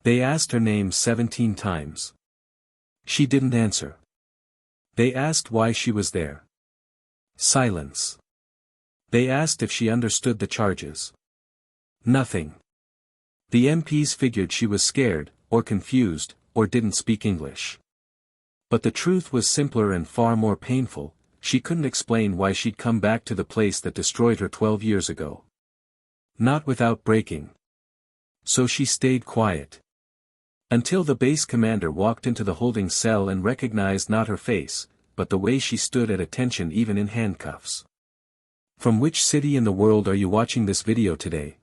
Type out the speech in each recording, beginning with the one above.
They asked her name 17 times. She didn't answer. They asked why she was there. Silence. They asked if she understood the charges. Nothing. The MPs figured she was scared, or confused, or didn't speak English. But the truth was simpler and far more painful. She couldn't explain why she'd come back to the place that destroyed her 12 years ago. Not without breaking. So she stayed quiet. Until the base commander walked into the holding cell and recognized not her face, but the way she stood at attention even in handcuffs. From which city in the world are you watching this video today?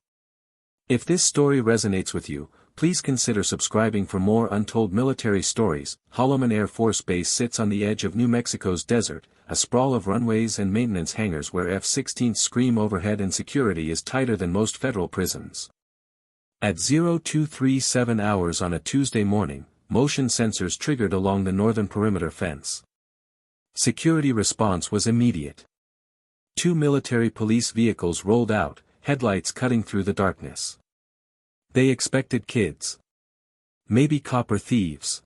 If this story resonates with you, please consider subscribing for more untold military stories. Holloman Air Force Base sits on the edge of New Mexico's desert, a sprawl of runways and maintenance hangars where F-16s scream overhead and security is tighter than most federal prisons. At 0237 hours on a Tuesday morning, motion sensors triggered along the northern perimeter fence. Security response was immediate. 2 military police vehicles rolled out, headlights cutting through the darkness. They expected kids. Maybe copper thieves.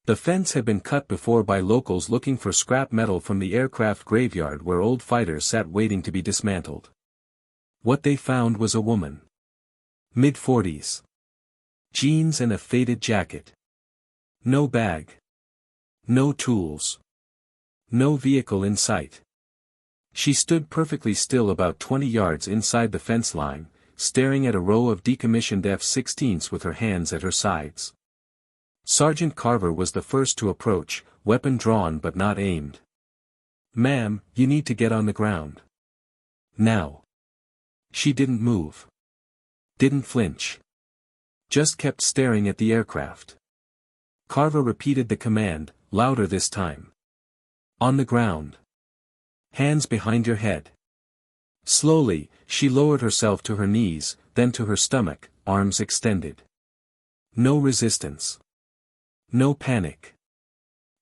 The fence had been cut before by locals looking for scrap metal from the aircraft graveyard where old fighters sat waiting to be dismantled. What they found was a woman. Mid-40s. Jeans and a faded jacket. No bag. No tools. No vehicle in sight. She stood perfectly still about 20 yards inside the fence line, staring at a row of decommissioned F-16s with her hands at her sides. Sergeant Carver was the first to approach, weapon drawn but not aimed. "Ma'am, you need to get on the ground. Now." She didn't move. Didn't flinch. Just kept staring at the aircraft. Carver repeated the command, louder this time. "On the ground. Hands behind your head." Slowly, she lowered herself to her knees, then to her stomach, arms extended. No resistance. No panic.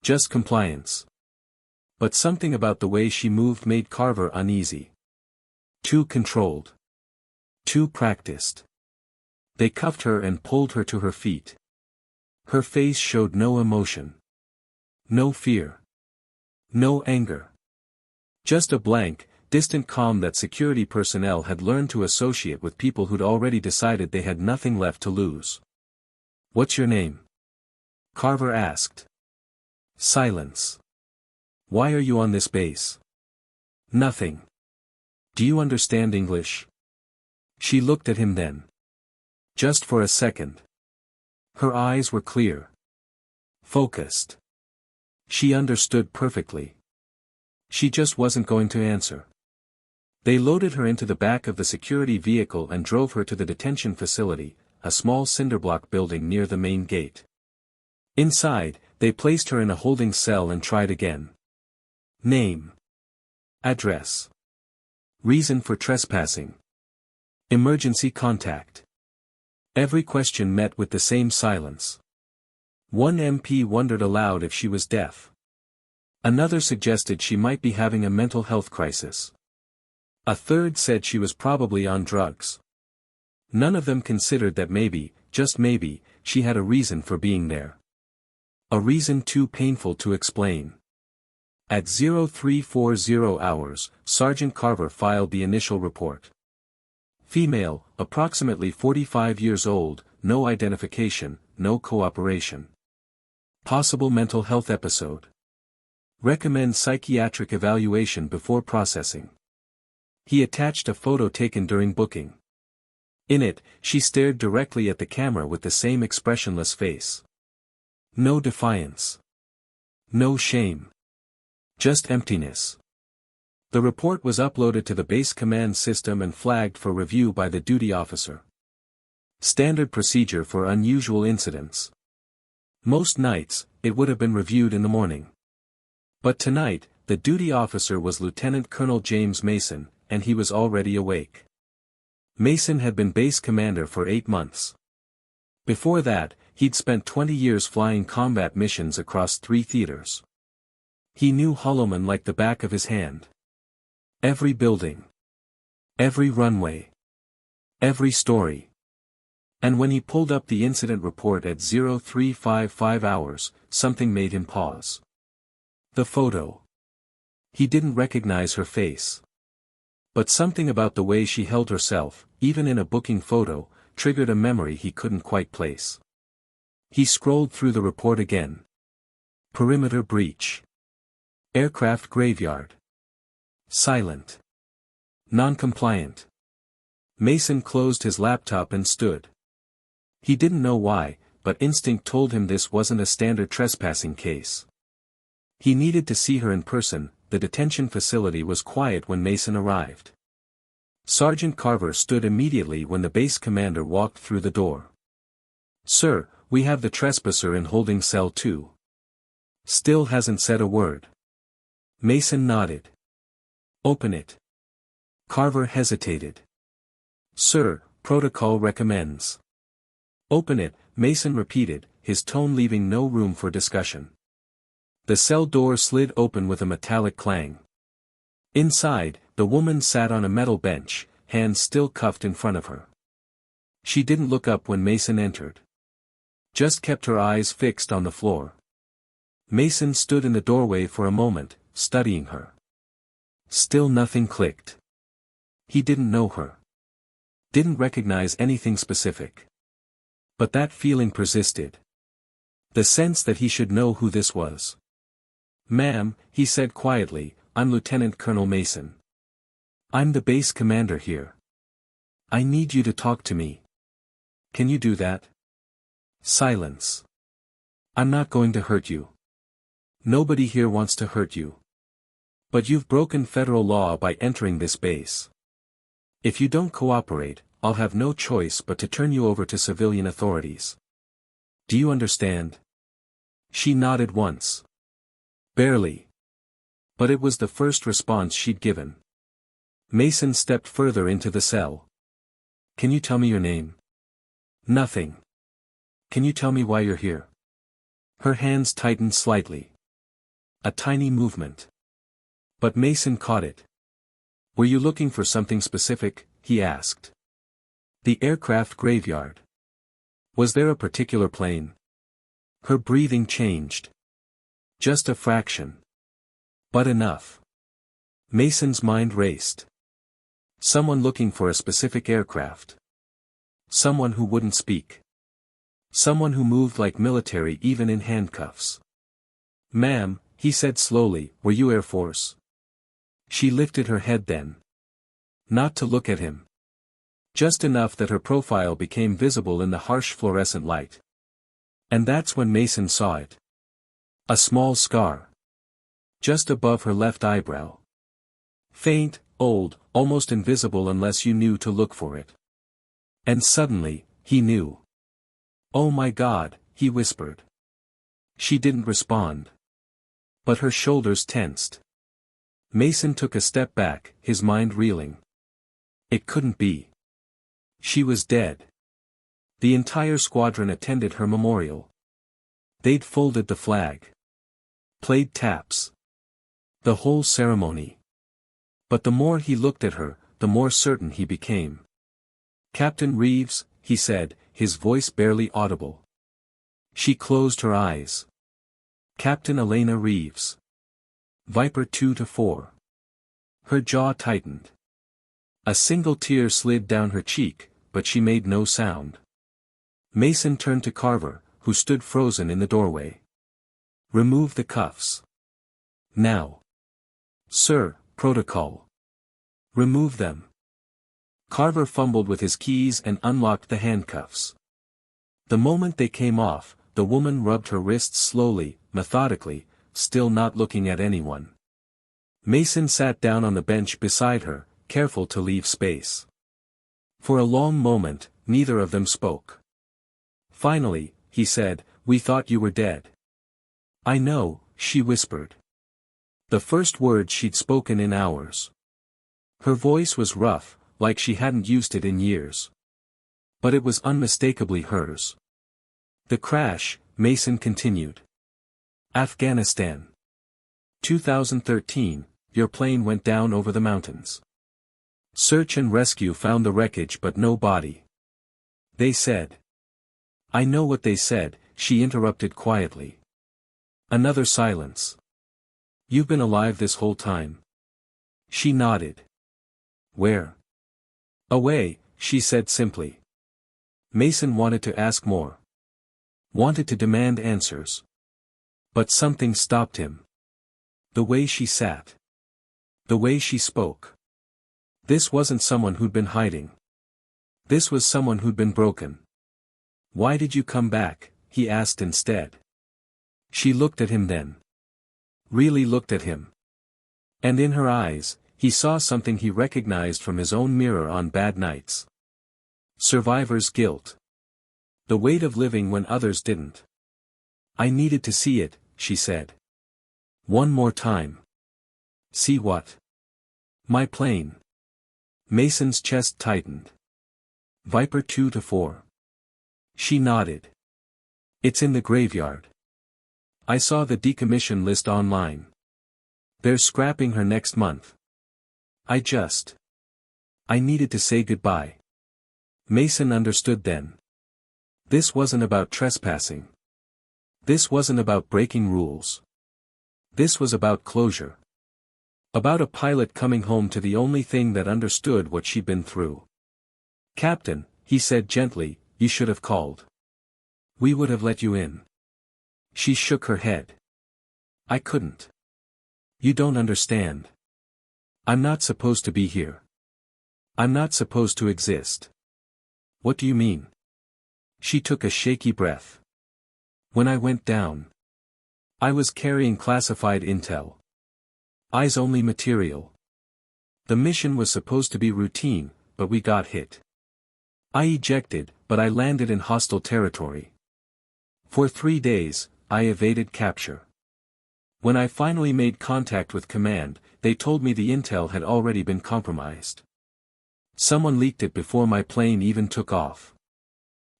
Just compliance. But something about the way she moved made Carver uneasy. Too controlled. Too practiced. They cuffed her and pulled her to her feet. Her face showed no emotion. No fear. No anger. Just a blank, distant calm that security personnel had learned to associate with people who'd already decided they had nothing left to lose. "What's your name?" Carver asked. Silence. "Why are you on this base?" "Nothing." "Do you understand English?" She looked at him then. Just for a second. Her eyes were clear. Focused. She understood perfectly. She just wasn't going to answer. They loaded her into the back of the security vehicle and drove her to the detention facility, a small cinderblock building near the main gate. Inside, they placed her in a holding cell and tried again. Name. Address. Reason for trespassing. Emergency contact. Every question met with the same silence. One MP wondered aloud if she was deaf. Another suggested she might be having a mental health crisis. A third said she was probably on drugs. None of them considered that maybe, just maybe, she had a reason for being there. A reason too painful to explain. At 0340 hours, Sergeant Carver filed the initial report. Female, approximately 45 years old, no identification, no cooperation. Possible mental health episode. Recommend psychiatric evaluation before processing. He attached a photo taken during booking. In it, she stared directly at the camera with the same expressionless face. No defiance. No shame. Just emptiness. The report was uploaded to the base command system and flagged for review by the duty officer. Standard procedure for unusual incidents. Most nights, it would have been reviewed in the morning. But tonight, the duty officer was Lieutenant Colonel James Mason, and he was already awake. Mason had been base commander for 8 months. Before that, he'd spent 20 years flying combat missions across 3 theaters. He knew Holloman like the back of his hand. Every building. Every runway. Every story. And when he pulled up the incident report at 0355 hours, something made him pause. The photo. He didn't recognize her face. But something about the way she held herself, even in a booking photo, triggered a memory he couldn't quite place. He scrolled through the report again. Perimeter breach. Aircraft graveyard. Silent. Non-compliant. Mason closed his laptop and stood. He didn't know why, but instinct told him this wasn't a standard trespassing case. He needed to see her in person. The detention facility was quiet when Mason arrived. Sergeant Carver stood immediately when the base commander walked through the door. "Sir, we have the trespasser in holding cell 2. Still hasn't said a word." Mason nodded. "Open it." Carver hesitated. "Sir, protocol recommends." "Open it," Mason repeated, his tone leaving no room for discussion. The cell door slid open with a metallic clang. Inside, the woman sat on a metal bench, hands still cuffed in front of her. She didn't look up when Mason entered. Just kept her eyes fixed on the floor. Mason stood in the doorway for a moment, studying her. Still nothing clicked. He didn't know her. Didn't recognize anything specific. But that feeling persisted. The sense that he should know who this was. "Ma'am," he said quietly, "I'm Lieutenant Colonel Mason. I'm the base commander here. I need you to talk to me. Can you do that?" Silence. "I'm not going to hurt you. Nobody here wants to hurt you. But you've broken federal law by entering this base. If you don't cooperate, I'll have no choice but to turn you over to civilian authorities. Do you understand?" She nodded once. Barely. But it was the first response she'd given. Mason stepped further into the cell. "Can you tell me your name?" "Nothing." "Can you tell me why you're here?" Her hands tightened slightly. A tiny movement. But Mason caught it. "Were you looking for something specific?" he asked. "The aircraft graveyard. Was there a particular plane?" Her breathing changed. Just a fraction. But enough. Mason's mind raced. Someone looking for a specific aircraft. Someone who wouldn't speak. Someone who moved like military even in handcuffs. "Ma'am," he said slowly, "were you Air Force?" She lifted her head then. Not to look at him. Just enough that her profile became visible in the harsh fluorescent light. And that's when Mason saw it. A small scar. Just above her left eyebrow. Faint, old, almost invisible unless you knew to look for it. And suddenly, he knew. "Oh my God," he whispered. She didn't respond. But her shoulders tensed. Mason took a step back, his mind reeling. It couldn't be. She was dead. The entire squadron attended her memorial. They'd folded the flag. Played taps. The whole ceremony. But the more he looked at her, the more certain he became. "Captain Reeves," he said, his voice barely audible. She closed her eyes. "Captain Elena Reeves. Viper 2-4. Her jaw tightened. A single tear slid down her cheek, but she made no sound. Mason turned to Carver, who stood frozen in the doorway. "Remove the cuffs. Now." "Sir, protocol." "Remove them." Carver fumbled with his keys and unlocked the handcuffs. The moment they came off, the woman rubbed her wrists slowly, methodically, still not looking at anyone. Mason sat down on the bench beside her, careful to leave space. For a long moment, neither of them spoke. Finally, he said, "We thought you were dead." "I know," she whispered. The first word she'd spoken in hours. Her voice was rough, like she hadn't used it in years. But it was unmistakably hers. "The crash," Mason continued. "Afghanistan. 2013, your plane went down over the mountains. Search and rescue found the wreckage but no body. They said. I know what they said, she interrupted quietly. Another silence. You've been alive this whole time? She nodded. Where? Away, she said simply. Mason wanted to ask more. Wanted to demand answers. But something stopped him. The way she sat. The way she spoke. This wasn't someone who'd been hiding. This was someone who'd been broken. Why did you come back? He asked instead. She looked at him then. Really looked at him. And in her eyes, he saw something he recognized from his own mirror on bad nights. Survivor's guilt. The weight of living when others didn't. I needed to see it, she said. One more time. See what? My plane. Mason's chest tightened. Viper 2-4. She nodded. It's in the graveyard. I saw the decommission list online. They're scrapping her next month. I needed to say goodbye. Mason understood then. This wasn't about trespassing. This wasn't about breaking rules. This was about closure. About a pilot coming home to the only thing that understood what she'd been through. Captain, he said gently, you should have called. We would have let you in. She shook her head. I couldn't. You don't understand. I'm not supposed to be here. I'm not supposed to exist. What do you mean? She took a shaky breath. When I went down, I was carrying classified intel. Eyes-only material. The mission was supposed to be routine, but we got hit. I ejected, but I landed in hostile territory. For 3 days, I evaded capture. When I finally made contact with command, they told me the intel had already been compromised. Someone leaked it before my plane even took off.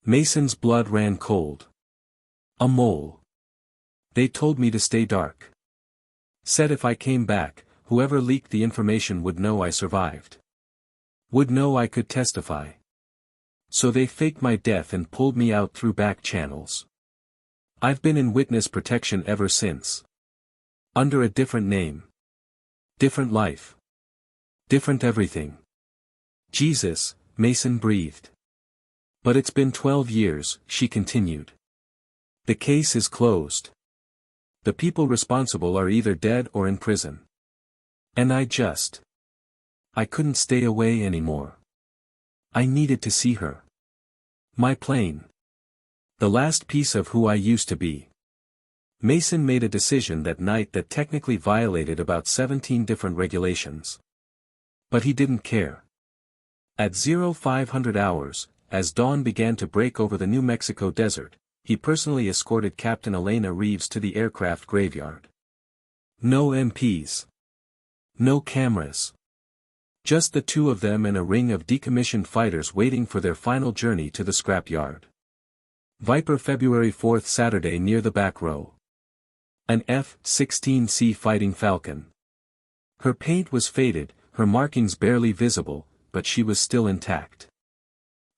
Mason's blood ran cold. A mole. They told me to stay dark. Said if I came back, whoever leaked the information would know I survived. Would know I could testify. So they faked my death and pulled me out through back channels. I've been in witness protection ever since. Under a different name. Different life. Different everything. Jesus, Mason breathed. But it's been 12 years, she continued. The case is closed. The people responsible are either dead or in prison. And I couldn't stay away anymore. I needed to see her. My plane. The last piece of who I used to be. Mason made a decision that night that technically violated about 17 different regulations. But he didn't care. At 0500 hours, as dawn began to break over the New Mexico desert, he personally escorted Captain Elena Reeves to the aircraft graveyard. No MPs. No cameras. Just the two of them and a ring of decommissioned fighters waiting for their final journey to the scrapyard. Viper February 4th Saturday near the back row. An F-16C Fighting Falcon. Her paint was faded, her markings barely visible, but she was still intact.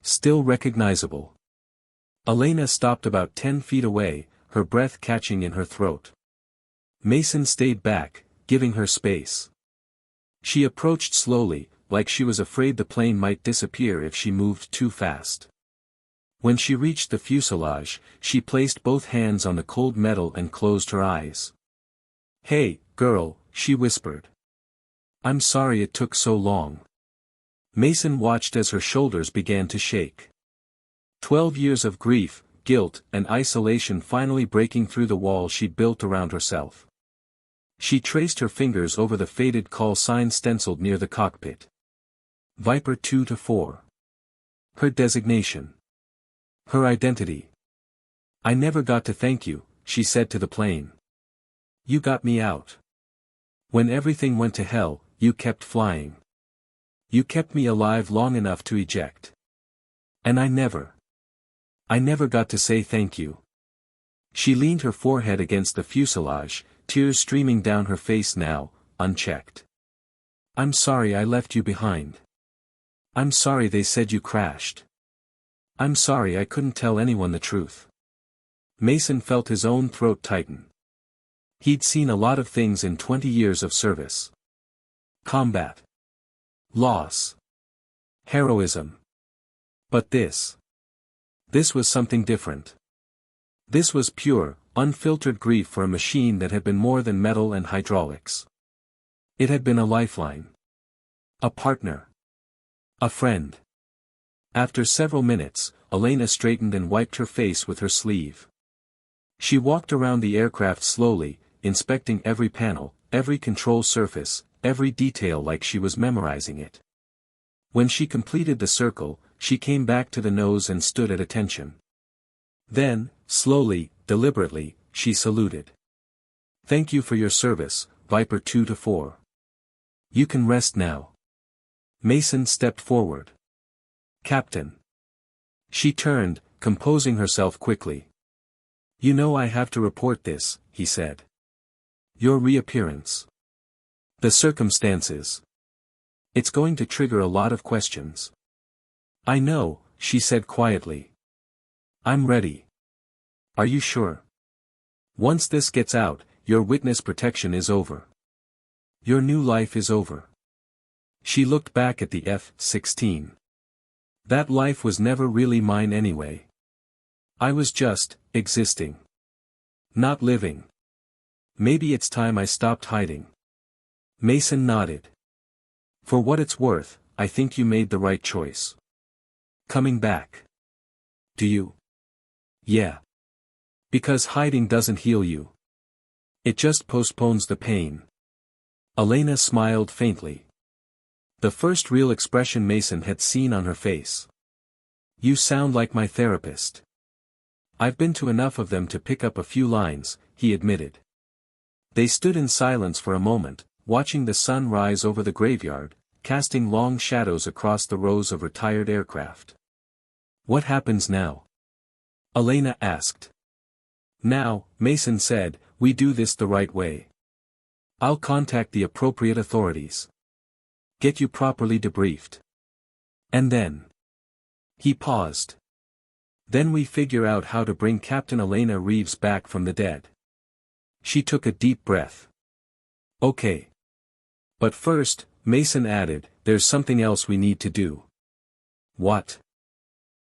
Still recognizable. Elena stopped about 10 feet away, her breath catching in her throat. Mason stayed back, giving her space. She approached slowly, like she was afraid the plane might disappear if she moved too fast. When she reached the fuselage, she placed both hands on the cold metal and closed her eyes. Hey, girl, she whispered. I'm sorry it took so long. Mason watched as her shoulders began to shake. 12 years of grief, guilt, and isolation finally breaking through the wall she'd built around herself. She traced her fingers over the faded call sign stenciled near the cockpit. Viper 2-4. Her designation. Her identity. I never got to thank you, she said to the plane. You got me out. When everything went to hell, you kept flying. You kept me alive long enough to eject. And I never got to say thank you. She leaned her forehead against the fuselage, tears streaming down her face now, unchecked. I'm sorry I left you behind. I'm sorry they said you crashed. I'm sorry I couldn't tell anyone the truth. Mason felt his own throat tighten. He'd seen a lot of things in 20 years of service. Combat. Loss. Heroism. But this was something different. This was pure, unfiltered grief for a machine that had been more than metal and hydraulics. It had been a lifeline. A partner. A friend. After several minutes, Elena straightened and wiped her face with her sleeve. She walked around the aircraft slowly, inspecting every panel, every control surface, every detail like she was memorizing it. When she completed the circle, she came back to the nose and stood at attention. Then, slowly, deliberately, she saluted. "Thank you for your service, Viper 2-4. You can rest now." Mason stepped forward. "Captain." She turned, composing herself quickly. "You know I have to report this," he said. "Your reappearance. The circumstances. It's going to trigger a lot of questions." "I know," she said quietly. "I'm ready." "Are you sure? Once this gets out, your witness protection is over. Your new life is over." She looked back at the F-16. "That life was never really mine anyway. I was just existing. Not living. Maybe it's time I stopped hiding." Mason nodded. "For what it's worth, I think you made the right choice. Coming back. Do you?" "Yeah. Because hiding doesn't heal you. It just postpones the pain." Elena smiled faintly. The first real expression Mason had seen on her face. "You sound like my therapist." "I've been to enough of them to pick up a few lines," he admitted. They stood in silence for a moment, watching the sun rise over the graveyard, casting long shadows across the rows of retired aircraft. "What happens now?" Elena asked. "Now," Mason said, "we do this the right way. I'll contact the appropriate authorities. Get you properly debriefed. And then." He paused. "Then we figure out how to bring Captain Elena Reeves back from the dead." She took a deep breath. "Okay. But first," Mason added, "there's something else we need to do." "What?"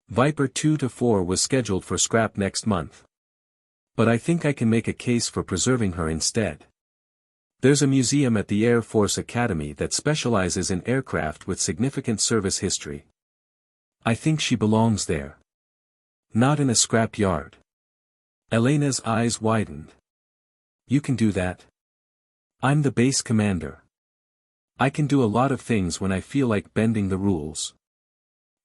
Viper 2-4 was scheduled for scrap next month. But I think I can make a case for preserving her instead. There's a museum at the Air Force Academy that specializes in aircraft with significant service history. I think she belongs there. Not in a scrap yard. Elena's eyes widened. "You can do that? I'm the base commander. I can do a lot of things when I feel like bending the rules."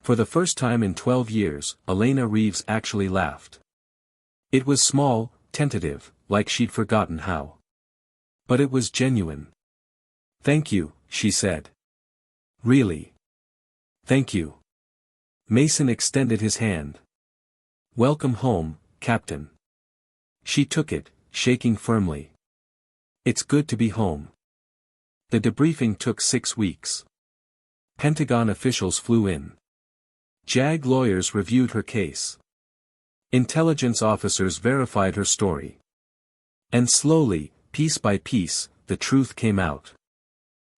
For the first time in 12 years, Elena Reeves actually laughed. It was small, tentative, like she'd forgotten how. But it was genuine. "Thank you," she said. "Really. Thank you." Mason extended his hand. "Welcome home, Captain." She took it, shaking firmly. "It's good to be home." The debriefing took 6 weeks. Pentagon officials flew in. JAG lawyers reviewed her case. Intelligence officers verified her story. And slowly, piece by piece, the truth came out.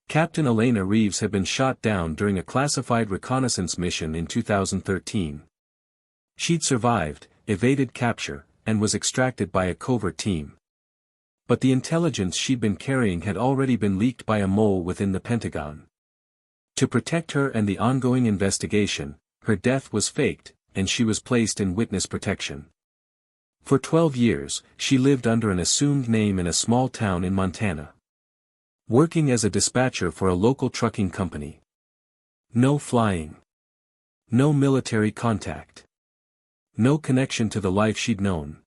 Captain Elena Reeves had been shot down during a classified reconnaissance mission in 2013. She'd survived, evaded capture, and was extracted by a covert team. But the intelligence she'd been carrying had already been leaked by a mole within the Pentagon. To protect her and the ongoing investigation, her death was faked, and she was placed in witness protection. For 12 years, she lived under an assumed name in a small town in Montana. Working as a dispatcher for a local trucking company. No flying. No military contact. No connection to the life she'd known.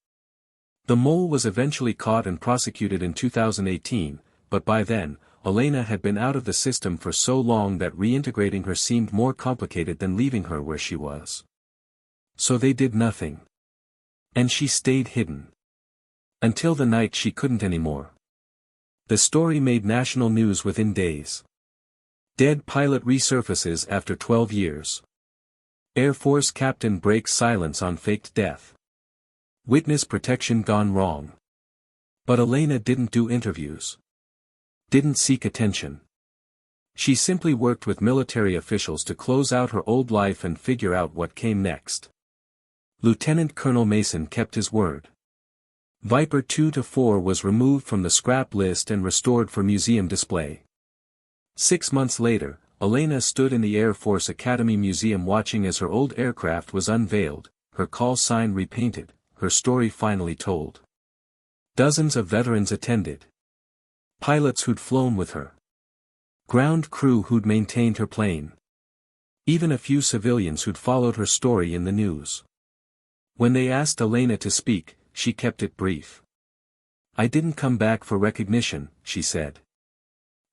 The mole was eventually caught and prosecuted in 2018, but by then, Elena had been out of the system for so long that reintegrating her seemed more complicated than leaving her where she was. So they did nothing. And she stayed hidden. Until the night she couldn't anymore. The story made national news within days. Dead pilot resurfaces after 12 years. Air Force captain breaks silence on faked death. Witness protection gone wrong. But Elena didn't do interviews. Didn't seek attention. She simply worked with military officials to close out her old life and figure out what came next. Lieutenant Colonel Mason kept his word. Viper 2-4 was removed from the scrap list and restored for museum display. 6 months later, Elena stood in the Air Force Academy Museum watching as her old aircraft was unveiled, her call sign repainted, her story finally told. Dozens of veterans attended. Pilots who'd flown with her. Ground crew who'd maintained her plane. Even a few civilians who'd followed her story in the news. When they asked Elena to speak, she kept it brief. "I didn't come back for recognition," she said.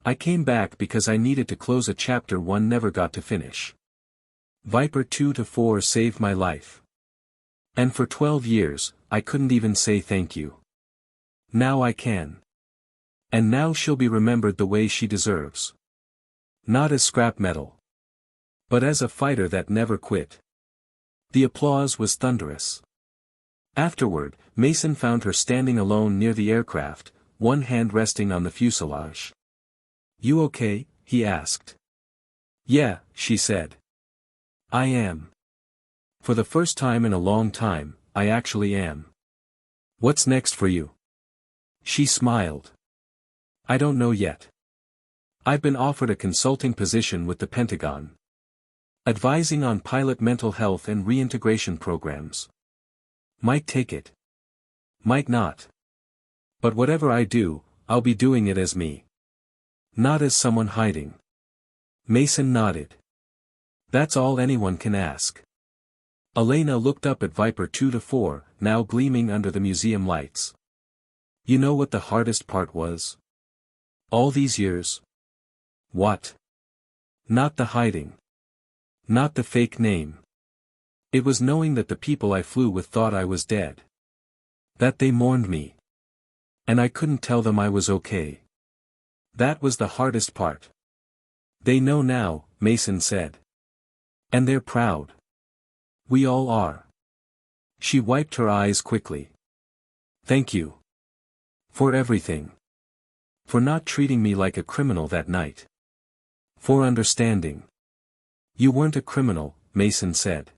"I came back because I needed to close a chapter one never got to finish. Viper 2-4 saved my life. And for 12 years, I couldn't even say thank you. Now I can. And now she'll be remembered the way she deserves. Not as scrap metal. But as a fighter that never quit." The applause was thunderous. Afterward, Mason found her standing alone near the aircraft, one hand resting on the fuselage. "You okay?" he asked. "Yeah," she said. "I am. For the first time in a long time, I actually am. What's next for you?" She smiled. "I don't know yet. I've been offered a consulting position with the Pentagon. Advising on pilot mental health and reintegration programs. Might take it. Might not. But whatever I do, I'll be doing it as me. Not as someone hiding." Mason nodded. "That's all anyone can ask." Elena looked up at Viper 2-4, now gleaming under the museum lights. "You know what the hardest part was? All these years?" "What?" "Not the hiding. Not the fake name. It was knowing that the people I flew with thought I was dead. That they mourned me. And I couldn't tell them I was okay. That was the hardest part." "They know now," Mason said. "And they're proud. We all are." She wiped her eyes quickly. "Thank you. For everything. For not treating me like a criminal that night. For understanding." "You weren't a criminal," Mason said.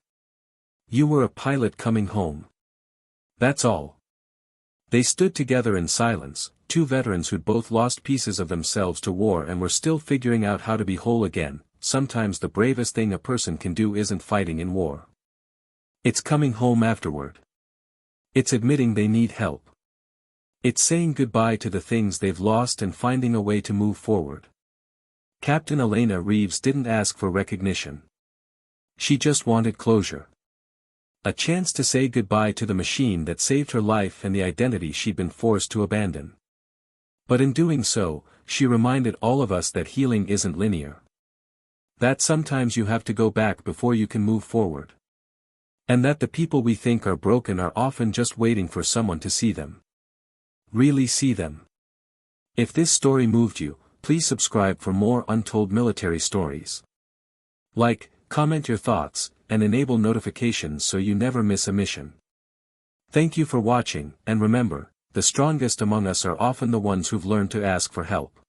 "You were a pilot coming home. That's all." They stood together in silence, two veterans who'd both lost pieces of themselves to war and were still figuring out how to be whole again. Sometimes the bravest thing a person can do isn't fighting in war. It's coming home afterward. It's admitting they need help. It's saying goodbye to the things they've lost and finding a way to move forward. Captain Elena Reeves didn't ask for recognition. She just wanted closure. A chance to say goodbye to the machine that saved her life and the identity she'd been forced to abandon. But in doing so, she reminded all of us that healing isn't linear. That sometimes you have to go back before you can move forward. And that the people we think are broken are often just waiting for someone to see them. Really see them. If this story moved you, please subscribe for more untold military stories. Like, comment your thoughts, and enable notifications so you never miss a mission. Thank you for watching, and remember, the strongest among us are often the ones who've learned to ask for help.